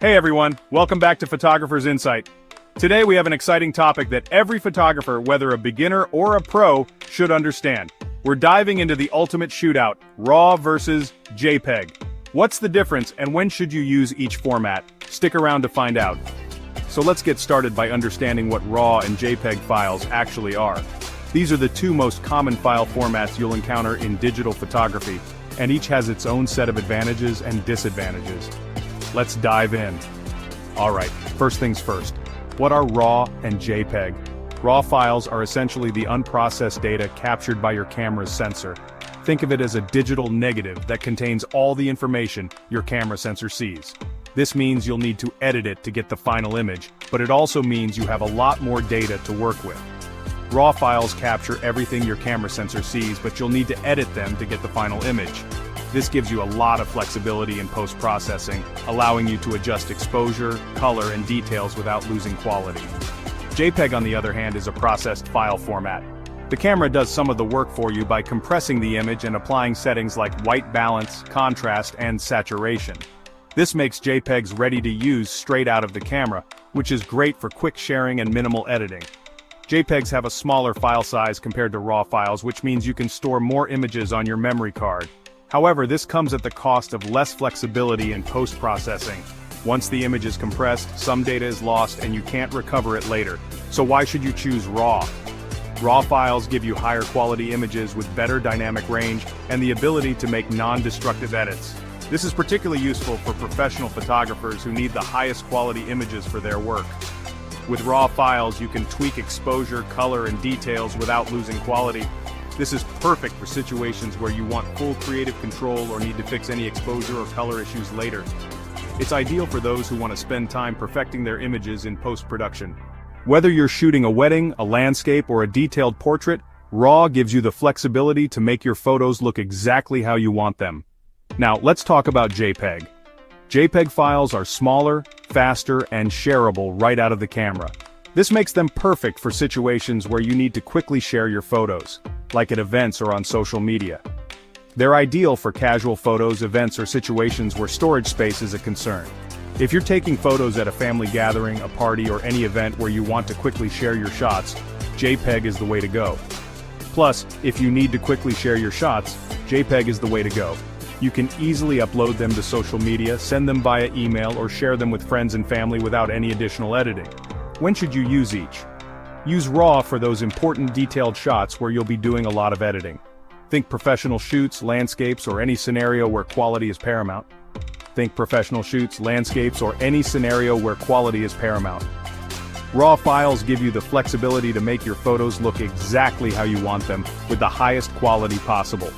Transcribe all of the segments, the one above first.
Hey everyone, welcome back to Photographer's Insight. Today we have an exciting topic that every photographer, whether a beginner or a pro, should understand. We're diving into the ultimate shootout, RAW versus JPEG. What's the difference and when should you use each format? Stick around to find out. So let's get started by understanding what RAW and JPEG files actually are. These are the two most common file formats you'll encounter in digital photography, and each has its own set of advantages and disadvantages. Let's dive in. Alright, first things first. What are RAW and JPEG? RAW files are essentially the unprocessed data captured by your camera's sensor. Think of it as a digital negative that contains all the information your camera sensor sees. This means you'll need to edit it to get the final image, but it also means you have a lot more data to work with. RAW files capture everything your camera sensor sees, but you'll need to edit them to get the final image. This gives you a lot of flexibility in post-processing, allowing you to adjust exposure, color, and details without losing quality. JPEG, on the other hand, is a processed file format. The camera does some of the work for you by compressing the image and applying settings like white balance, contrast, and saturation. This makes JPEGs ready to use straight out of the camera, which is great for quick sharing and minimal editing. JPEGs have a smaller file size compared to RAW files, which means you can store more images on your memory card. However, this comes at the cost of less flexibility in post-processing. Once the image is compressed, some data is lost and you can't recover it later. So why should you choose RAW? RAW files give you higher quality images with better dynamic range and the ability to make non-destructive edits. This is particularly useful for professional photographers who need the highest quality images for their work. With RAW files, you can tweak exposure, color, and details without losing quality. This is perfect for situations where you want full creative control or need to fix any exposure or color issues later. It's ideal for those who want to spend time perfecting their images in post-production. Whether you're shooting a wedding, a landscape, or a detailed portrait, RAW gives you the flexibility to make your photos look exactly how you want them. Now, let's talk about JPEG. JPEG files are smaller, faster, and shareable right out of the camera. This makes them perfect for situations where you need to quickly share your photos, like at events or on social media. They're ideal for casual photos, events, or situations where storage space is a concern. If you're taking photos at a family gathering, a party, or any event where you want to quickly share your shots, JPEG is the way to go. Plus, if you need to quickly share your shots, JPEG is the way to go. You can easily upload them to social media, send them via email, or share them with friends and family without any additional editing. When should you use each? Use RAW for those important detailed shots where you'll be doing a lot of editing. Think professional shoots, landscapes, or any scenario where quality is paramount. Think professional shoots, landscapes, or any scenario where quality is paramount. RAW files give you the flexibility to make your photos look exactly how you want them, with the highest quality possible.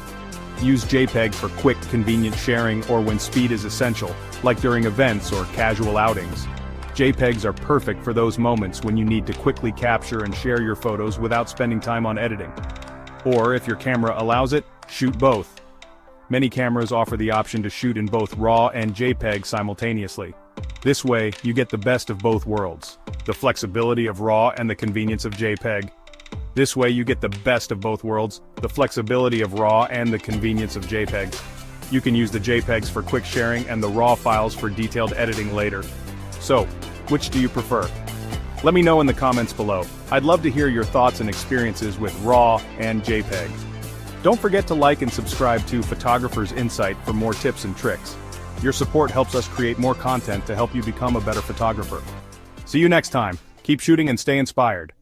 Use JPEG for quick, convenient sharing or when speed is essential, like during events or casual outings. JPEGs are perfect for those moments when you need to quickly capture and share your photos without spending time on editing. Or if your camera allows it, shoot both. Many cameras offer the option to shoot in both RAW and JPEG simultaneously. This way, you get the best of both worlds, the flexibility of RAW and the convenience of JPEG. This way you get the best of both worlds, the flexibility of RAW and the convenience of JPEG. You can use the JPEGs for quick sharing and the RAW files for detailed editing later. So, which do you prefer? Let me know in the comments below. I'd love to hear your thoughts and experiences with RAW and JPEG. Don't forget to like and subscribe to Photographer's Insight for more tips and tricks. Your support helps us create more content to help you become a better photographer. See you next time. Keep shooting and stay inspired.